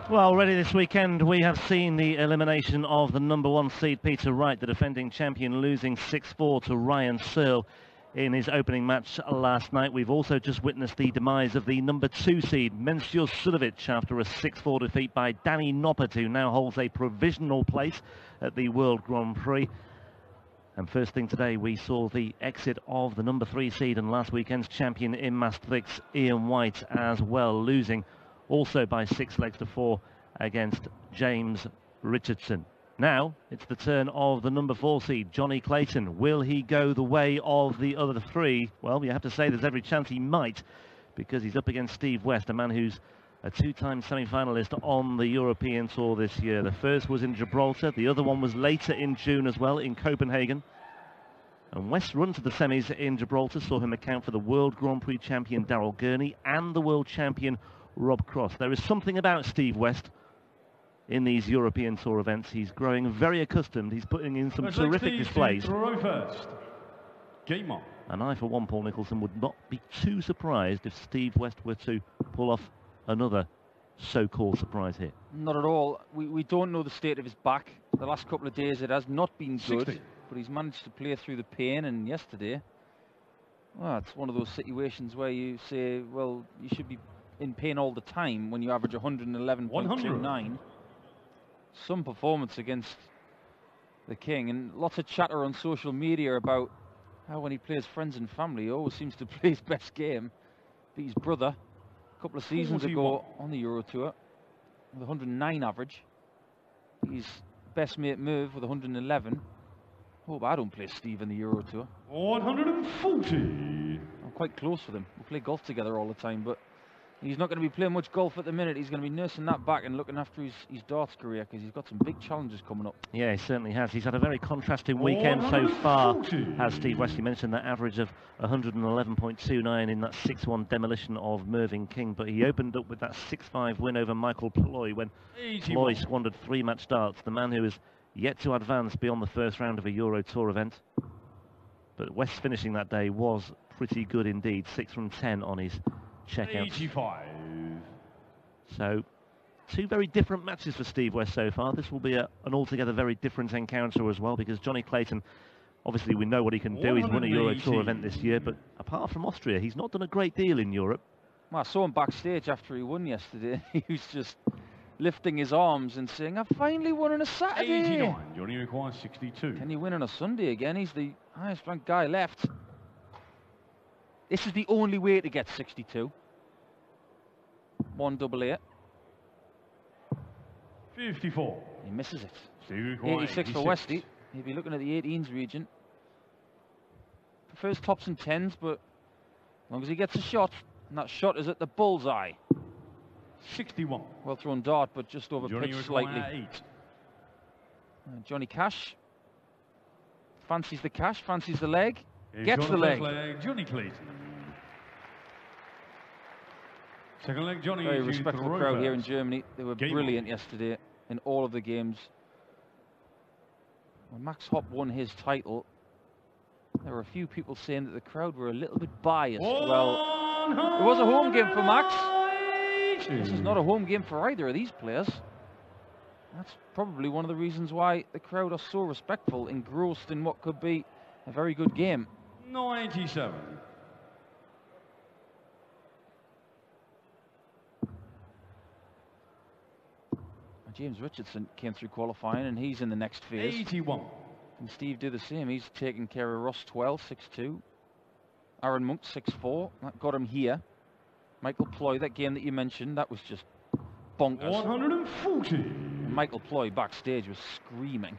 Well, already this weekend we have seen the elimination of the #1 seed Peter Wright, the defending champion, losing 6-4 to Ryan Searle in his opening match last night. We've also just witnessed the demise of the #2 seed Mensur Suljovic after a 6-4 defeat by Danny Noppert, who now holds a provisional place at the World Grand Prix. And first thing today, we saw the exit of the #3 seed and last weekend's champion in Maastricht, Ian White, as well, losing also by 6 legs to 4 against James Richardson. Now it's the turn of the #4 seed, Johnny Clayton. Will he go the way of the other three? Well, you have to say there's every chance he might, because he's up against Steve West, a man who's a two-time semi-finalist on the European Tour this year. The first was in Gibraltar, the other one was later in June as well, in Copenhagen. And West's run to the semis in Gibraltar saw him account for the World Grand Prix champion Daryl Gurney and the world champion Rob Cross. There is something about Steve West in these European Tour events. He's growing very accustomed. He's putting in some terrific displays. Game on. And I, for one, Paul Nicholson, would not be too surprised if Steve West were to pull off another so-called surprise hit. Not at all. We don't know the state of his back. The last couple of days it has not been good, 60. but he's managed to play through the pain, and yesterday, well, it's one of those situations where you say, well, you should be in pain all the time when you average 111.29. Some performance against the King, and lots of chatter on social media about how when he plays friends and family, he always seems to play his best game. Beat his brother a couple of seasons ago on the Euro Tour with 109 average. His best mate Merv with 111. Hope I don't play Steve in the Euro Tour. 140. I'm quite close with him. We play golf together all the time, but he's not going to be playing much golf at the minute. He's going to be nursing that back and looking after his darts career, because he's got some big challenges coming up. Yeah, he certainly has. He's had a very contrasting weekend so far, has Steve West. You mentioned that average of 111.29 in that 6-1 demolition of Mervyn King, but he opened up with that 6-5 win over Michael Ploy when Ploy squandered 3 match darts. The man who is yet to advance beyond the first round of a Euro Tour event. But West's finishing that day was pretty good indeed. 6 from 10 on his checkout. 85. So, 2 very different matches for Steve West so far. This will be an altogether very different encounter as well, because Johnny Clayton, obviously we know what he can do. He's won a Euro Tour event this year, but apart from Austria, he's not done a great deal in Europe. Well, I saw him backstage after he won yesterday. He was just lifting his arms and saying, "I've finally won on a Saturday." 89. Johnny requires 62. Can he win on a Sunday again? He's the highest ranked guy left. This is the only way to get 62. 188. 54. He misses it. 86 for Westy. He'll be looking at the 18s region. Prefers tops and 10s, but as long as he gets a shot, and that shot is at the bullseye. 61. Well thrown dart, but just over Johnny pitch slightly. 8. Johnny Cash fancies the cash, fancies the leg, He's gets the leg. Johnny Clayton. Second leg, Johnny. Very respectful crowd here in Germany. They were brilliant yesterday in all of the games. When Max Hopp won his title, there were a few people saying that the crowd were a little bit biased. Well, it was a home game for Max. This is not a home game for either of these players. That's probably one of the reasons why the crowd are so respectful, engrossed in what could be a very good game. 97. James Richardson came through qualifying, and he's in the next phase. 81. And Steve did the same. He's taking care of Ross 12, 6-2. Aaron Monk, 6-4. That got him here. Michael Ploy, that game that you mentioned, that was just bonkers. 140. And Michael Ploy backstage was screaming.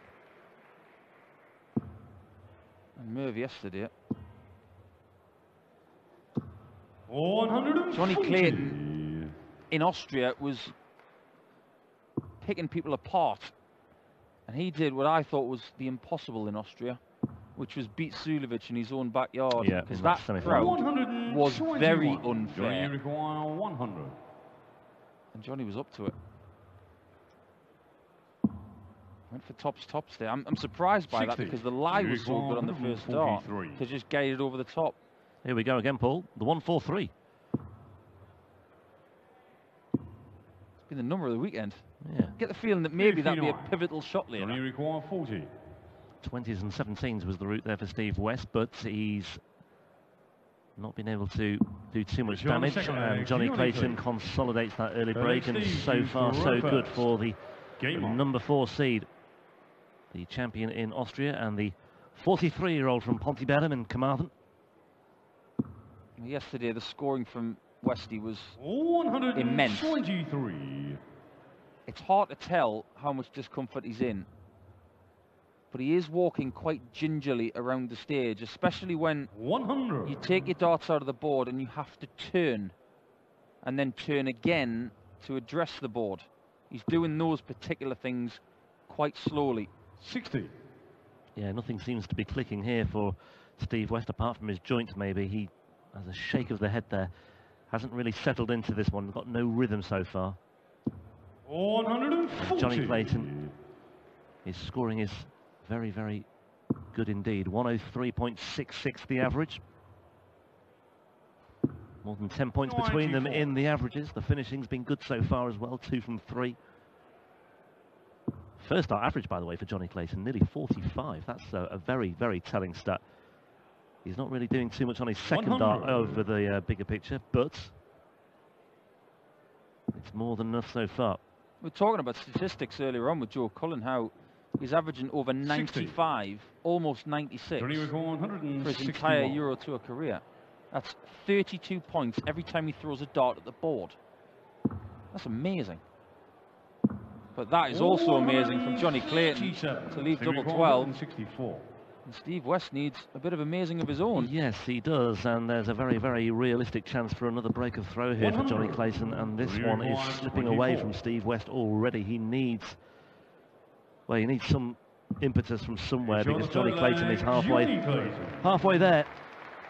And Merv yesterday. 140. Johnny Clayton in Austria was picking people apart, and he did what I thought was the impossible in Austria, which was beat Suljovic in his own backyard. Yeah, because that crowd was very unfair. Johnny require 100. And Johnny was up to it. Went for tops there. I'm surprised by 60. that, because the lie was so good on the first start to just get it over the top. Here we go again, Paul. The 143. Been the number of the weekend. Yeah. Get the feeling that maybe that'd be a 59. pivotal shot later. Johnny require 40. 20s and 17s was the route there for Steve West, but he's not been able to do too much damage. And Johnny Clayton consolidates that early break, and so far so good for the number 4 seed, the champion in Austria, and the 43-year-old from Pontebellum in Carmarthen. Yesterday, the scoring from Westy was 123. immense. It's hard to tell how much discomfort he's in, but he is walking quite gingerly around the stage, especially when 100. you take your darts out of the board and you have to turn, and then turn again to address the board. He's doing those particular things quite slowly. 60. Yeah, nothing seems to be clicking here for Steve West, apart from his joints maybe. He has a shake of the head there. Hasn't really settled into this one, got no rhythm so far. 140. Johnny Clayton, his scoring is very, very good indeed. 103.66 the average. More than 10 points between them in the averages. The finishing's been good so far as well, 2 from 3. First start average, by the way, for Johnny Clayton, nearly 45. That's a very, very telling stat. He's not really doing too much on his second dart over the bigger picture, but it's more than enough so far. We were talking about statistics earlier on with Joe Cullen, how he's averaging over 95, almost 96 for his entire Euro Tour career. That's 32 points every time he throws a dart at the board. That's amazing. But that is also amazing from Johnny Clayton to leave double 12. And Steve West needs a bit of amazing of his own. Yes, he does, and there's a very, very realistic chance for another break of throw here for Johnny Clayton, and this one is slipping away from Steve West already. He needs some impetus from somewhere, because Johnny Clayton is halfway there.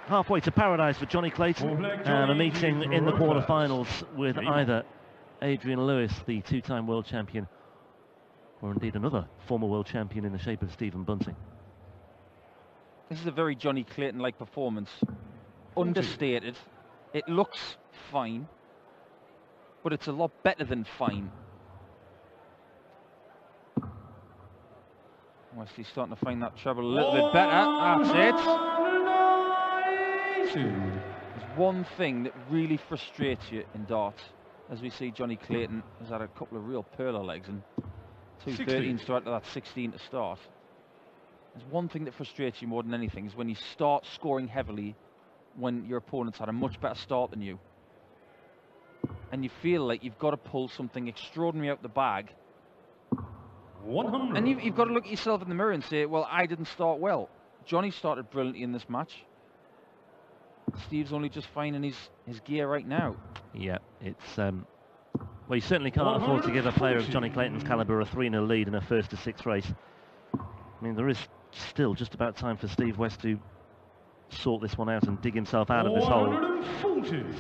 Halfway to paradise for Johnny Clayton, and a meeting in the quarterfinals with either Adrian Lewis, the 2-time world champion, or indeed another former world champion in the shape of Stephen Bunting. This is a very Johnny Clayton-like performance. Understated. It looks fine, but it's a lot better than fine. Wesley's starting to find that treble a little bit better. That's it. There's one thing that really frustrates you in darts, as we see Johnny Clayton has had a couple of real perler legs and 2 13s to add to that 16 to start. There's one thing that frustrates you more than anything, is when you start scoring heavily when your opponent's had a much better start than you, and you feel like you've got to pull something extraordinary out the bag. 100. And you've got to look at yourself in the mirror and say, well, I didn't start well. Johnny started brilliantly in this match. Steve's only just finding his gear right now. Yeah, it's well, you certainly can't afford to give a player of Johnny Clayton's caliber a 3-0 lead in a 1st to 6th race. I mean, there is still just about time for Steve West to sort this one out and dig himself out of this hole.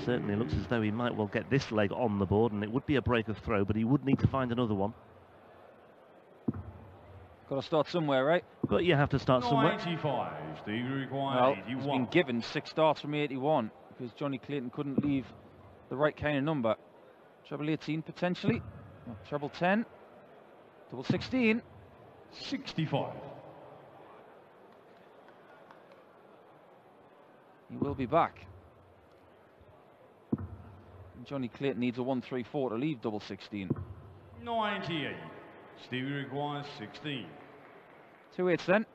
Certainly looks as though he might well get this leg on the board, and it would be a break of throw, but he would need to find another one. Got to start somewhere, right? But you have to start somewhere. 95. Steve requires Well, 81. he's been given 6 starts from 81 because Johnny Clayton couldn't leave the right kind of number. Treble 18 potentially. Treble 10. Double 16. 65. He will be back. And Johnny Clayton needs a 1-3-4 to leave double 16. 98. Stevie requires 16. 2 8s then.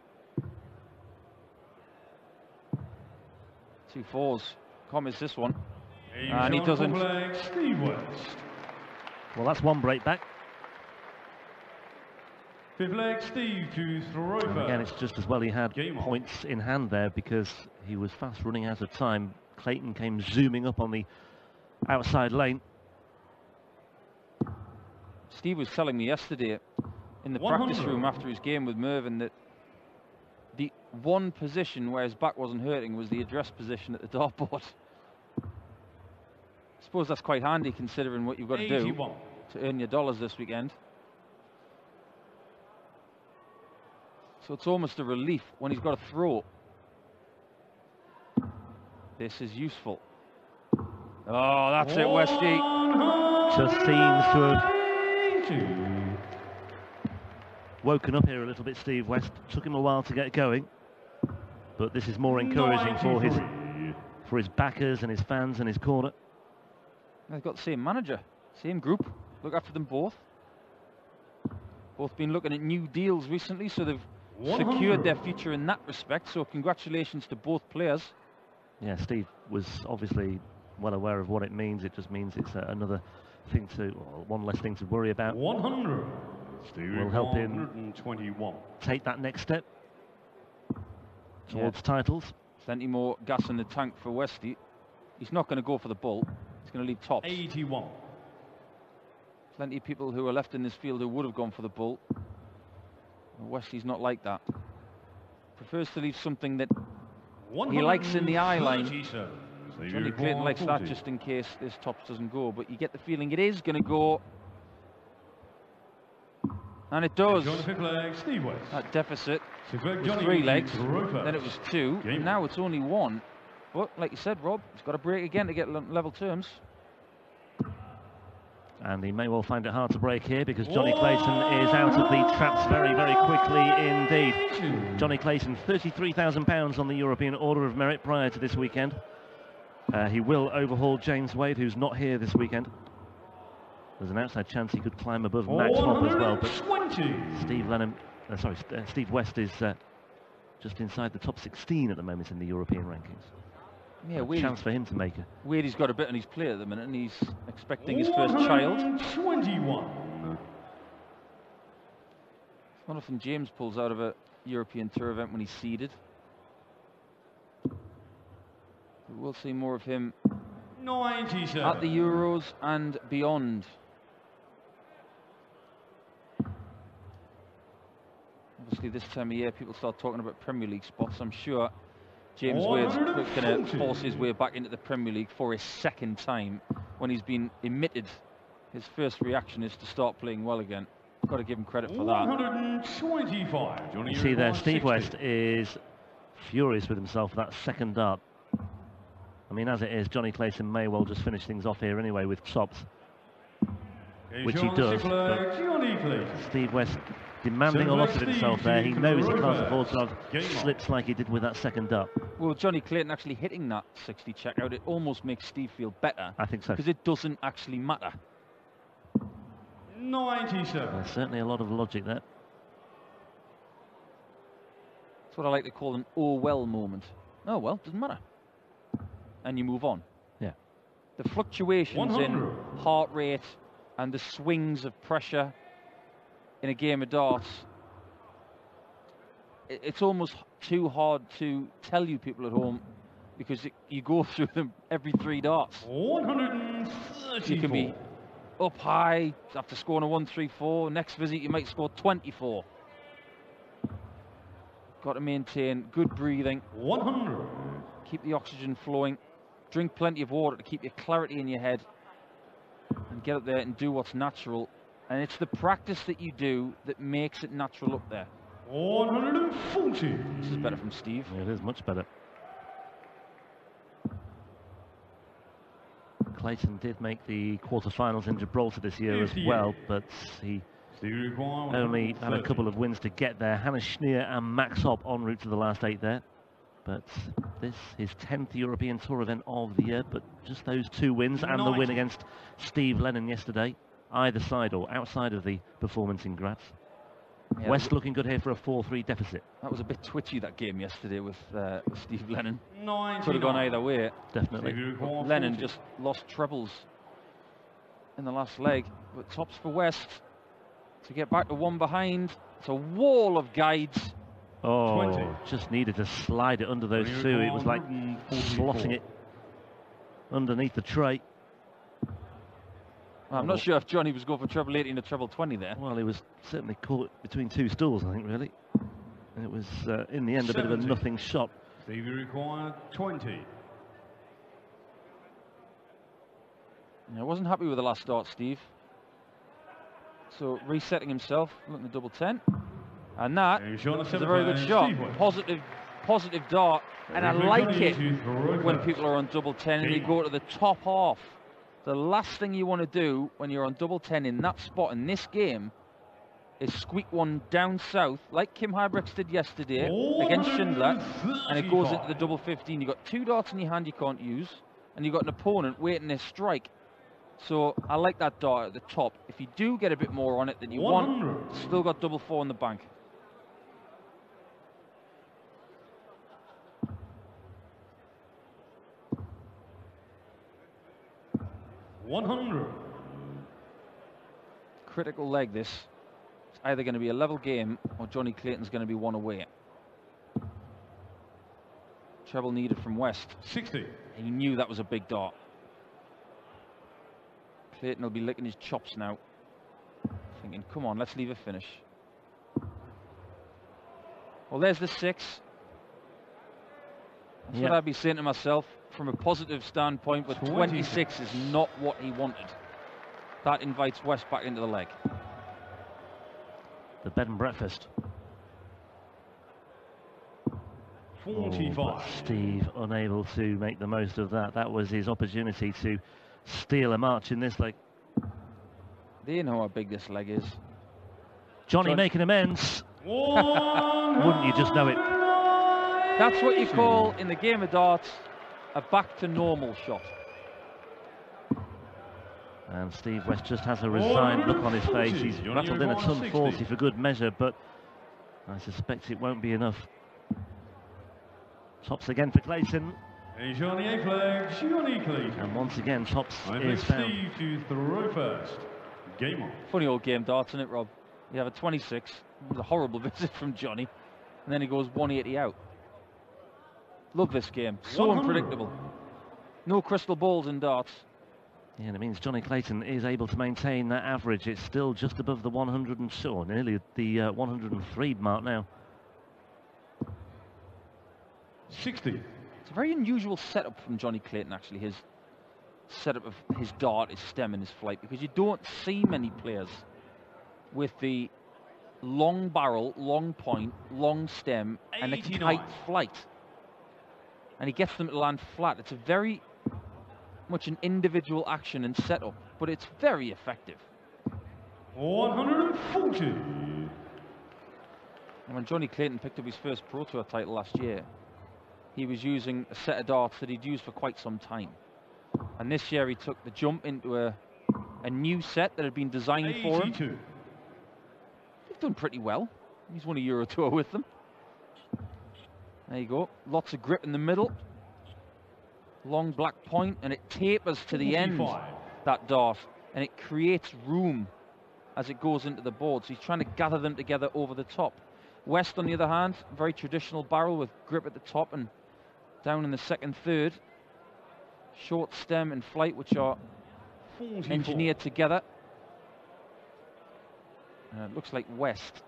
2 4s. Can't miss this one. And he doesn't. Steve West. Well, that's one break back. 5th leg, Steve to throw And first. again, it's just as well he had Game on. points in hand there, because he was fast running out of time. Clayton came zooming up on the outside lane. Steve was telling me yesterday in the practice room after his game with Mervyn that the one position where his back wasn't hurting was the address position at the dartboard. I suppose that's quite handy considering what you've got to do 81. to earn your dollars this weekend. So it's almost a relief when he's got to throw. This is useful. Oh, that's it, Westy. Just seems to have 40. Woken up here a little bit, Steve West. Took him a while to get going, but this is more encouraging for his backers and his fans and his corner. They've got the same manager, same group. Look after them both. Both been looking at new deals recently, so they've secured their future in that respect. So congratulations to both players. Yeah, Steve was obviously well aware of what it means. It just means it's another thing one less thing to worry about. 100. Will help him 121. take that next step towards titles. Plenty more gas in the tank for Westy. He's not going to go for the bull. He's going to leave tops. 81. Plenty of people who are left in this field who would have gone for the bull. Westy's not like that. Prefers to leave something that he likes in the eye line. Johnny Clayton likes that just in case this tops doesn't go, but you get the feeling it is going to go. And it does. That deficit was 3 legs, then it was 2, and now it's only 1. But like you said, Rob, he's got to break again to get level terms. And he may well find it hard to break here because Johnny Clayton is out of the traps very, very quickly indeed. Johnny Clayton, £33,000 on the European Order of Merit prior to this weekend. He will overhaul James Wade, who's not here this weekend. There's an outside chance he could climb above Max Hopp as well, but Steve West is just inside the top 16 at the moment in the European rankings. Yeah, a chance for him to make it. Wade's got a bit on his plate at the minute, and he's expecting his first child. 21. It's not often James pulls out of a European Tour event when he's seeded. We'll see more of him 97. at the Euros and beyond. Obviously, this time of year, people start talking about Premier League spots. I'm sure James Wade's going to force his way back into the Premier League for his second time when he's been emitted. His first reaction is to start playing well again. Got to give him credit for that. 125. You see there, Steve West is furious with himself for that second dart. I mean, as it is, Johnny Clayton may well just finish things off here anyway with tops, which he does. But Steve West demanding a lot of himself there. He knows he can't afford to have slips like he did with that second dart. Well, Johnny Clayton actually hitting that 60 checkout, it almost makes Steve feel better. I think so. Because it doesn't actually matter. 97. There's certainly a lot of logic there. That's what I like to call an oh well moment. Oh well, doesn't matter. And you move on. Yeah. The fluctuations in heart rate and the swings of pressure in a game of darts, it's almost too hard to tell you people at home because you go through them every 3 darts. 134. You can be up high after scoring a 134. Next visit you might score 24. Got to maintain good breathing. 100. Keep the oxygen flowing. Drink plenty of water to keep your clarity in your head. And get up there and do what's natural. And it's the practice that you do that makes it natural up there. 140. This is better from Steve. Yeah, it is much better. Clayton did make the quarterfinals in Gibraltar this year as well, but he only had a couple of wins to get there. Hannes Schneer and Max Hopp en route to the last 8 there. But this, his 10th European Tour event of the year, but just those 2 wins and the win against Steve Lennon yesterday, either side or outside of the performance in Graz. Yeah, West looking good here for a 4-3 deficit. That was a bit twitchy, that game yesterday with Steve Lennon. 99. Could have gone either way. Definitely. Lennon just lost trebles in the last leg. But tops for West to get back to 1 behind. It's a wall of guides. Oh, 20. Just needed to slide it under those 2. It was like slotting it underneath the tray. Well, I'm not sure if Johnny was going for treble 80 and a treble 20 there. Well, he was certainly caught between 2 stools, I think, really. And it was, in the end, a bit of a nothing shot. Stevie required 20. I wasn't happy with the last start, Steve. So resetting himself, looking at double 10. And that is a very good shot. Positive dart. And I like it when people are on double 10 and they go to the top half The last thing you want to do when you're on double 10 in that spot in this game is squeak one down south, like Kim Hybrex did yesterday against Schindler, and it goes into the double 15. You've got 2 darts in your hand you can't use, and you've got an opponent waiting their strike. So I like that dart at the top. If you do get a bit more on it than you want, still got double 4 in the bank. Critical leg this. It's either going to be a level game or Johnny Clayton's going to be one away. Treble needed from West. 60. He knew that was a big dart. Clayton will be licking his chops now, thinking, come on, let's leave a finish. Well, there's the 6. That's what I'd be saying to myself from a positive standpoint, but 26 is not what he wanted. That invites West back into the leg. The bed and breakfast. 45. But Steve unable to make the most of that. That was his opportunity to steal a march in this leg. They know how big this leg is. Johnny making amends. Wouldn't you just know it? That's what you call, in the game of darts, a back to normal shot. And Steve West just has a resigned look on his face. He's rattled in a ton 40 for good measure, but I suspect it won't be enough. Tops again for Clayton. And once again, tops is found. Steve to throw first. Game on. Funny old game darts, isn't it, Rob? You have a 26. It was a horrible visit from Johnny. And then he goes 180 out. Love this game. So 100. unpredictable. No crystal balls in darts. Yeah, and it means Johnny Clayton is able to maintain that average. It's still just above the 102, or nearly the 103 mark now. 60. It's a very unusual setup from Johnny Clayton, actually, his setup of his dart, his stem and his flight, because you don't see many players with the long barrel, long point, long stem, and a 89. tight flight. And he gets them to land flat. It's a very much an individual action and setup, but it's very effective. 140. And when Johnny Clayton picked up his first Pro Tour title last year, he was using a set of darts that he'd used for quite some time. And this year he took the jump into a new set that had been designed for him. He's done pretty well. He's won a Euro Tour with them. There you go. Lots of grip in the middle. Long black point, and it tapers to the end, that dart, and it creates room as it goes into the board. So he's trying to gather them together over the top. West, on the other hand, very traditional barrel with grip at the top and down in the second, third. Short stem and flight, which are 44. engineered together. It looks like West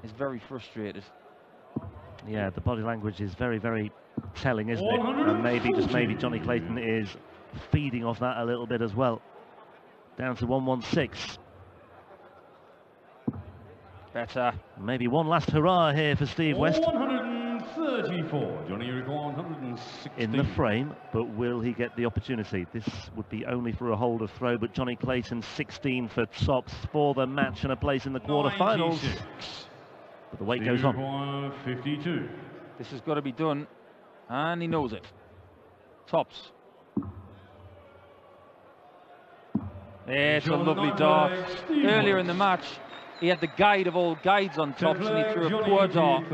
is very frustrated. Yeah, the body language is very, very telling, isn't it? And maybe, just maybe, Johnny Clayton is feeding off that a little bit as well. Down to 116. Better. Maybe one last hurrah here for Steve West. 134. Johnny, you require 116. In the frame, but will he get the opportunity? This would be only for a hold of throw, but Johnny Clayton 16 for tops for the match and a place in the quarterfinals. 96. But the weight Steve goes on. require 52. This has got to be done, and he knows it. Tops. It's a lovely dart. Earlier in the match, he had the guide of all guides on tops, and he threw a poor dart.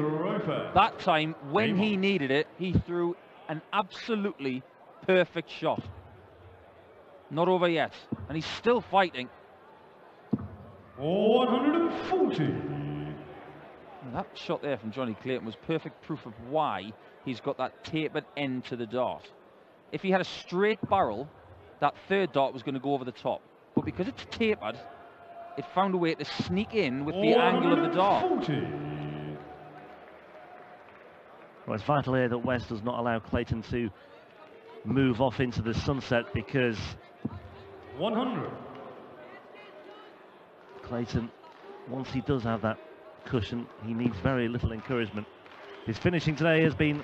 That time, when he needed it, he threw an absolutely perfect shot. Not over yet, and he's still fighting. 140. That shot there from Johnny Clayton was perfect proof of why he's got that tapered end to the dart. If he had a straight barrel, that third dart was going to go over the top. But because it's tapered, it found a way to sneak in with the angle of the dart. Well, it's vital here that West does not allow Clayton to move off into the sunset, because 100. Clayton, once he does have that cushion, he needs very little encouragement. His finishing today has been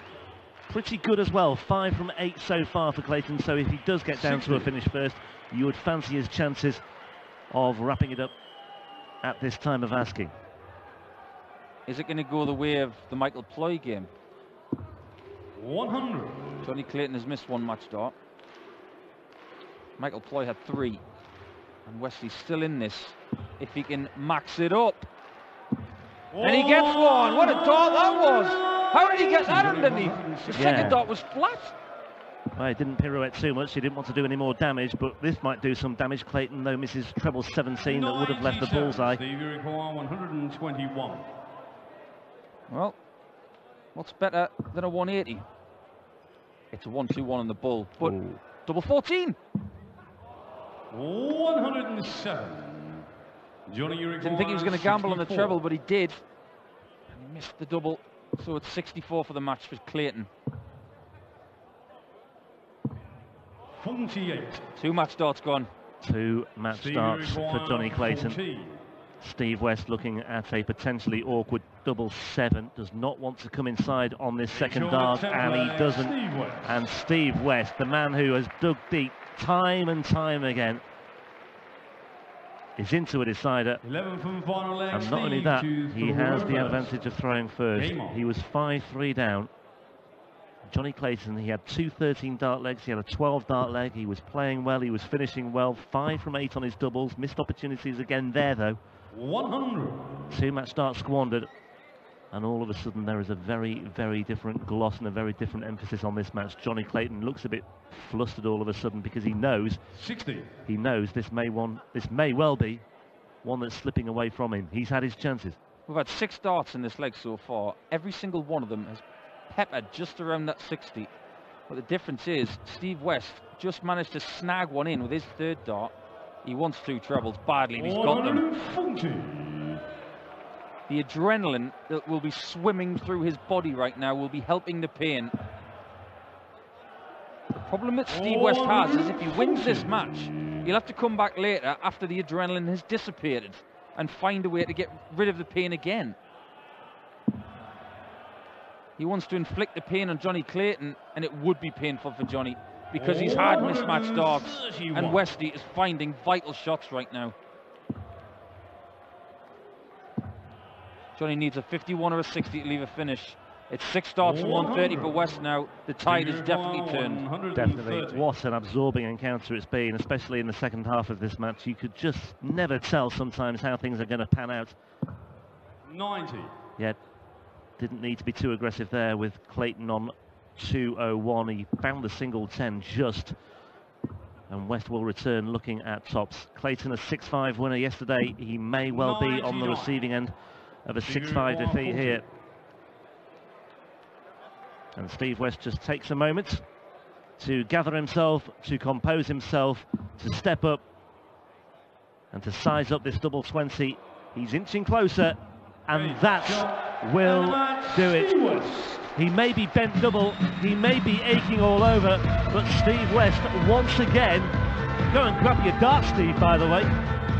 pretty good as well. 5 from 8 so far for Clayton, so if he does get down to a finish first, you would fancy his chances of wrapping it up at this time of asking. Is it going to go the way of the Michael Ploy game? 100. Johnny Clayton has missed 1 match start. Michael Ploy had 3. And Wesley's still in this. If he can max it up. And he gets 1. What a dart that was! How did he get that underneath? The second dart was flat. Well, he didn't pirouette too much. He didn't want to do any more damage, but this might do some damage. Clayton, though, misses treble 17 that would have left the bullseye. 121. Well, what's better than a 180? It's a 1-2-1 on the bull, but double 14. 107. Didn't think he was going to gamble on the treble, but he did. And he missed the double, so it's 64 for the match for Clayton. 48. 2 match starts gone. 2 match starts for Johnny Clayton. 14. Steve West looking at a potentially awkward double 7. Does not want to come inside on this second dart, and he doesn't. And Steve West, the man who has dug deep time and time again, is into a decider. 11 from final leg. And not only that, he has the advantage of throwing first. He was 5-3 down. Johnny Clayton, he had 2 13-dart legs, he had a 12-dart leg, he was playing well, he was finishing well, 5 from 8 on his doubles, missed opportunities again there though. 100. 2 match starts squandered, and all of a sudden there is a very, very different gloss and a very different emphasis on this match. Johnny Clayton looks a bit flustered all of a sudden because he knows 60. He knows this may well be one that's slipping away from him. He's had his chances. We've had 6 darts in this leg so far. Every single one of them has peppered just around that 60. But the difference is Steve West just managed to snag one in with his 3rd dart. He wants 2 trebles badly, and he's got them. The adrenaline that will be swimming through his body right now will be helping the pain. The problem that Steve West has is if he wins this match, he'll have to come back later after the adrenaline has dissipated and find a way to get rid of the pain again. He wants to inflict the pain on Johnny Clayton, and it would be painful for Johnny because he's had mismatched darts, and Westy is finding vital shots right now. Johnny needs a 51 or a 60 to leave a finish. It's 6 darts for 130 for West now. The tide has definitely turned. Definitely. What an absorbing encounter it's been, especially in the second half of this match. You could just never tell sometimes how things are going to pan out. 90. Yet, didn't need to be too aggressive there with Clayton on 201. He found the single 10 just. And West will return looking at tops. Clayton, a 6-5 winner yesterday. He may well be on the receiving end of a 6-5 defeat here. And Steve West just takes a moment to gather himself, to compose himself, to step up and to size up this double 20. He's inching closer, and that will do it. He may be bent double, he may be aching all over, but Steve West once again, go and grab your dart, Steve, by the way.